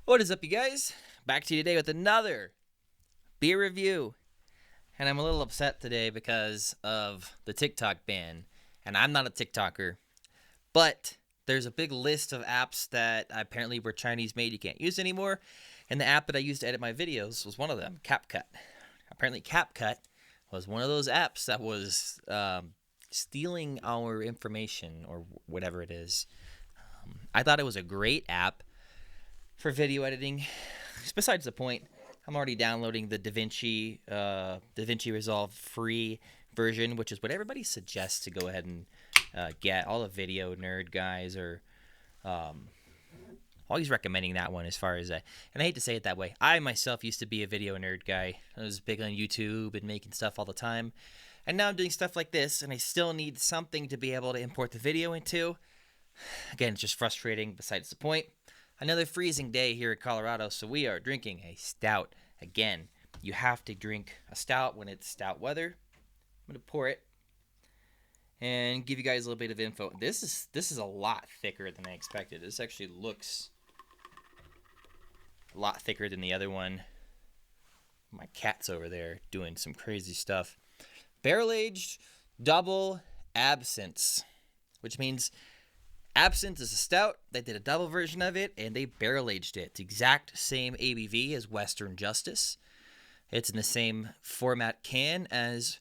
What is up, you guys? Back to you today with another beer review. And I'm a little upset today because of the TikTok ban. And I'm not a TikToker, but there's a big list of apps that apparently were Chinese made you can't use anymore. And the app that I used to edit my videos was one of them, CapCut. Apparently, CapCut was one of those apps that was stealing our information or whatever it is. I thought it was a great app for video editing. Besides the point, I'm already downloading the DaVinci Resolve free version, which is what everybody suggests to go ahead and get. All the video nerd guys are always recommending that one as far as that. And I hate to say it that way. I myself used to be a video nerd guy. I was big on YouTube and making stuff all the time. And now I'm doing stuff like this, and I still need something to be able to import the video into. Again, it's just frustrating, besides the point. Another freezing day here in Colorado, so we are drinking a stout. Again, you have to drink a stout when it's stout weather. I'm going to pour it and give you guys a little bit of info. This is a lot thicker than I expected. This actually looks a lot thicker than the other one. My cat's over there doing some crazy stuff. Barrel-aged double absinthe, which means absinthe is a stout. They did a double version of it, and they barrel-aged it. It's the exact same ABV as Western Justice. It's in the same format can as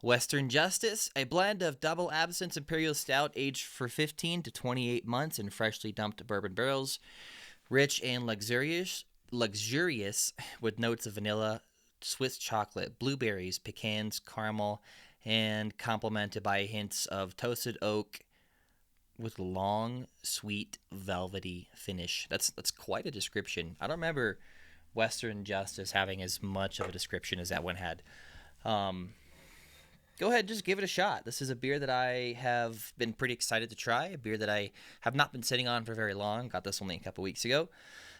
Western Justice, a blend of double absinthe imperial stout aged for 15 to 28 months in freshly dumped bourbon barrels. Rich and luxurious with notes of vanilla, Swiss chocolate, blueberries, pecans, caramel, and complemented by hints of toasted oak with long, sweet, velvety finish. That's quite a description. I don't remember Western Justice having as much of a description as that one had. Go ahead, just give it a shot. This is a beer that I have been pretty excited to try, a beer that I have not been sitting on for very long. Got this only a couple weeks ago.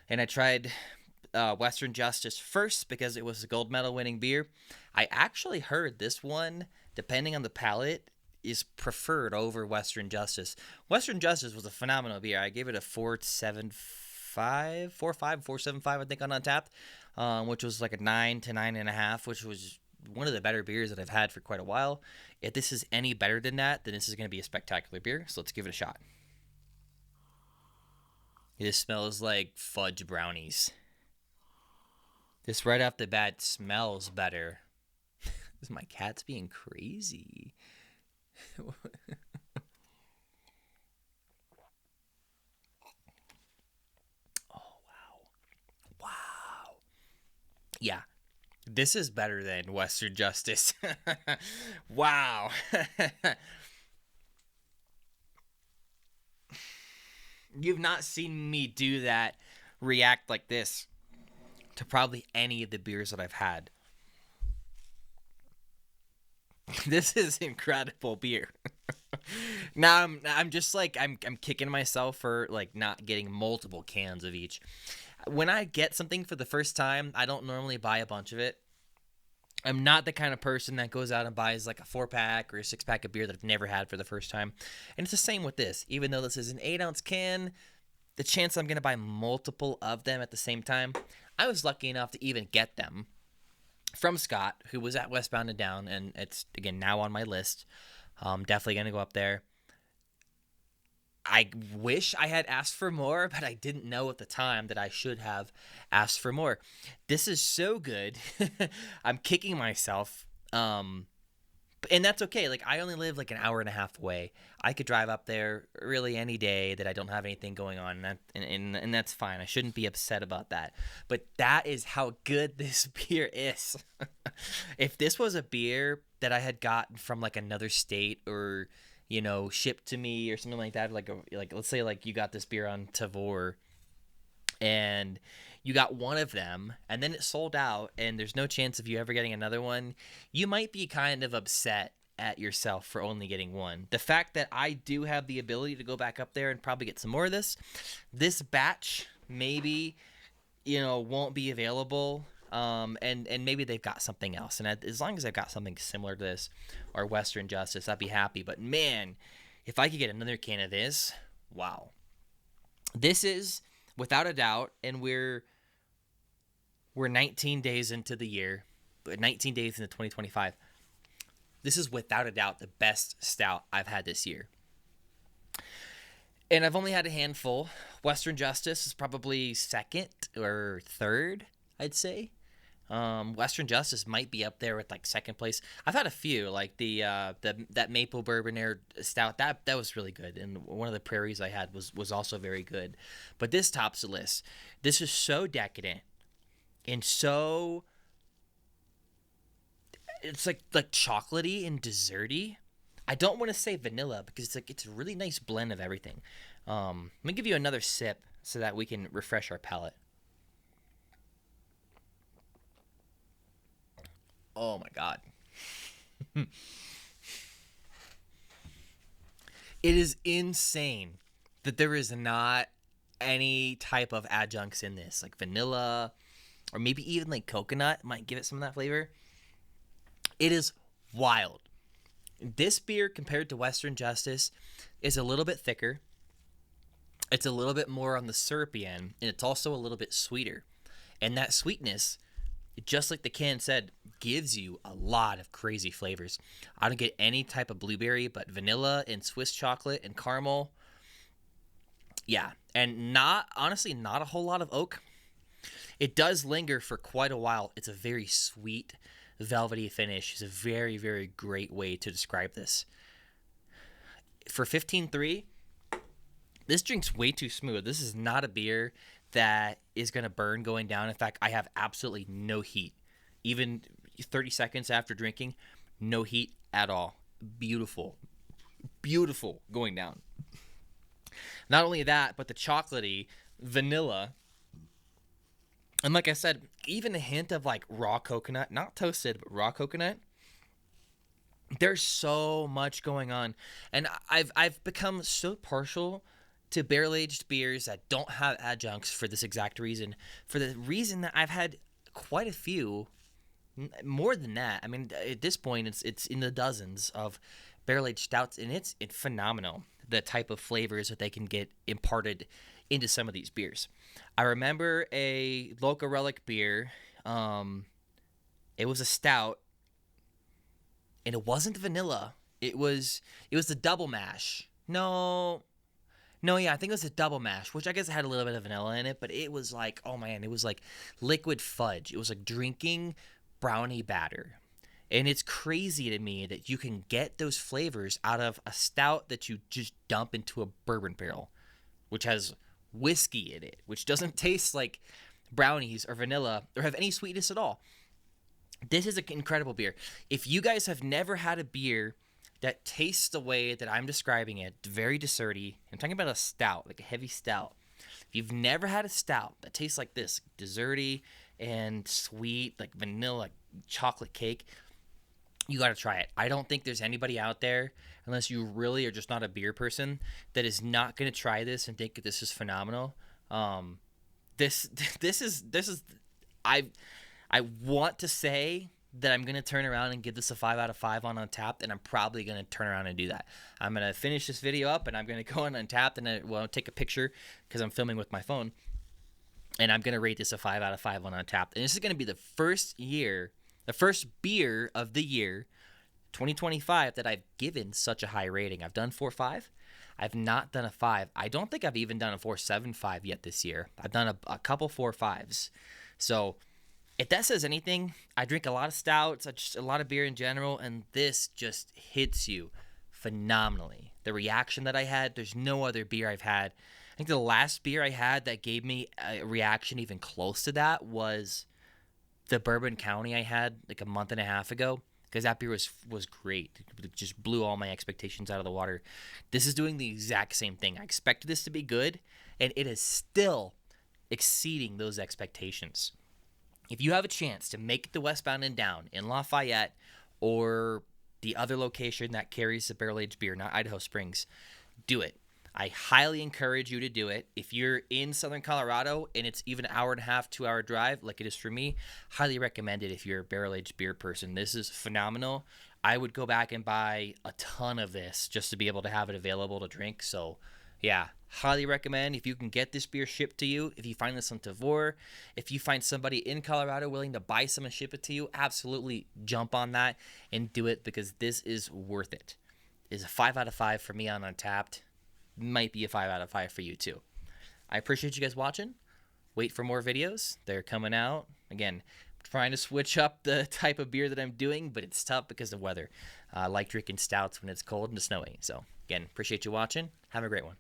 And I tried Western Justice first because it was a gold medal winning beer. I actually heard this one, depending on the palate, is preferred over Western Justice. Western Justice was a phenomenal beer. I gave it a 4.75, I think, on Untapped, which was like a 9 to 9.5, which was one of the better beers that I've had for quite a while. If this is any better than that, then this is going to be a spectacular beer, so let's give it a shot. This smells like fudge brownies. This right off the bat smells better. My cat's being crazy. Oh, wow. Yeah, this is better than Western Justice. Wow. You've not seen me do that, react like this to probably any of the beers that I've had. This is incredible beer. Now I'm just like I'm kicking myself for like not getting multiple cans of each. When I get something for the first time, I don't normally buy a bunch of it. I'm not the kind of person that goes out and buys like a 4-pack or a 6-pack of beer that I've never had for the first time. And it's the same with this. Even though this is an 8-ounce can, the chance I'm going to buy multiple of them at the same time, I was lucky enough to even get them from Scott, who was at WestBound Down, and it's, again, now on my list. Definitely going to go up there. I wish I had asked for more, but I didn't know at the time that I should have asked for more. This is so good. I'm kicking myself. And that's okay. Like, I only live like an hour and a half away. I could drive up there really any day that I don't have anything going on, and that's fine. I shouldn't be upset about that. But that is how good this beer is. If this was a beer that I had gotten from like another state or shipped to me or something like that, like let's say like you got this beer on Tavor and you got one of them and then it sold out and there's no chance of you ever getting another one, you might be kind of upset at yourself for only getting one. The fact that I do have the ability to go back up there and probably get some more of this batch maybe won't be available. And maybe they've got something else. And as long as I've got something similar to this or Western Justice, I'd be happy. But man, if I could get another can of this, wow. This is without a doubt, and we're 19 days into the year, 19 days into 2025. This is without a doubt the best stout I've had this year. And I've only had a handful. Western Justice is probably second or third, I'd say. Western Justice might be up there with like second place. I've had a few, like that maple bourbon air stout. That was really good, and one of the prairies I had was also very good. But this tops the list. This is so decadent and so it's like chocolatey and desserty. I don't want to say vanilla because it's a really nice blend of everything. Let me give you another sip so that we can refresh our palate. Oh my God. It is insane that there is not any type of adjuncts in this, like vanilla or maybe even like coconut might give it some of that flavor. It is wild. This beer, compared to Western Justice, is a little bit thicker. It's a little bit more on the syrupy end, and it's also a little bit sweeter. And that sweetness, just like the can said, gives you a lot of crazy flavors. I don't get any type of blueberry, but vanilla and Swiss chocolate and caramel. Yeah, and honestly, not a whole lot of oak. It does linger for quite a while. It's a very sweet, velvety finish. It's a very, very great way to describe this. For 15.3, this drink's way too smooth. This is not a beer that is going to burn going down. In fact, I have absolutely no heat. Even 30 seconds after drinking, no heat at all. Beautiful. Beautiful going down. Not only that, but the chocolatey vanilla. And like I said, even a hint of like raw coconut, not toasted, but raw coconut. There's so much going on. And I've become so partial to barrel-aged beers that don't have adjuncts for this exact reason. For the reason that I've had quite a few, more than that. I mean, at this point, it's in the dozens of barrel-aged stouts, and it's phenomenal, the type of flavors that they can get imparted into some of these beers. I remember a local relic beer. It was a stout, and it wasn't vanilla. It was the double mash. Yeah, I think it was a double mash, which I guess had a little bit of vanilla in it, but it was like, oh man, it was like liquid fudge. It was like drinking brownie batter. And it's crazy to me that you can get those flavors out of a stout that you just dump into a bourbon barrel, which has whiskey in it, which doesn't taste like brownies or vanilla or have any sweetness at all. This is an incredible beer. If you guys have never had a beer that tastes the way that I'm describing it, very desserty, I'm talking about a stout, like a heavy stout. If you've never had a stout that tastes like this, desserty and sweet, like vanilla chocolate cake, you got to try it. I don't think there's anybody out there, unless you really are just not a beer person, that is not going to try this and think that this is phenomenal. This is I want to say that I'm going to turn around and give this a 5 out of 5 on Untapped, and I'm probably going to turn around and do that. I'm going to finish this video up, and I'm going to go on Untapped, and I'll take a picture because I'm filming with my phone, and I'm going to rate this a 5 out of 5 on Untapped. And this is going to be the first beer of the year, 2025, that I've given such a high rating. I've done 4.5. I've not done a 5. I don't think I've even done a 4.75 yet this year. I've done a couple 4.5s. So if that says anything, I drink a lot of stouts, just a lot of beer in general, and this just hits you phenomenally. The reaction that I had, there's no other beer I've had. I think the last beer I had that gave me a reaction even close to that was the Bourbon County I had like a month and a half ago, because that beer was great. It just blew all my expectations out of the water. This is doing the exact same thing. I expected this to be good, and it is still exceeding those expectations. If you have a chance to make it to WestBound Down in Lafayette or the other location that carries the barrel-aged beer, not Idaho Springs, do it. I highly encourage you to do it. If you're in Southern Colorado and it's even an hour and a half, 2-hour drive like it is for me, highly recommend it if you're a barrel-aged beer person. This is phenomenal. I would go back and buy a ton of this just to be able to have it available to drink. So Yeah, highly recommend if you can get this beer shipped to you. If you find this on Tavour, if you find somebody in Colorado willing to buy some and ship it to you, absolutely jump on that and do it, because this is worth it. It's a 5 out of 5 for me on Untapped. Might be a 5 out of 5 for you too. I appreciate you guys watching. Wait for more videos. They're coming out. Again, trying to switch up the type of beer that I'm doing, but it's tough because of weather. I like drinking stouts when it's cold and snowing. So, again, appreciate you watching. Have a great one.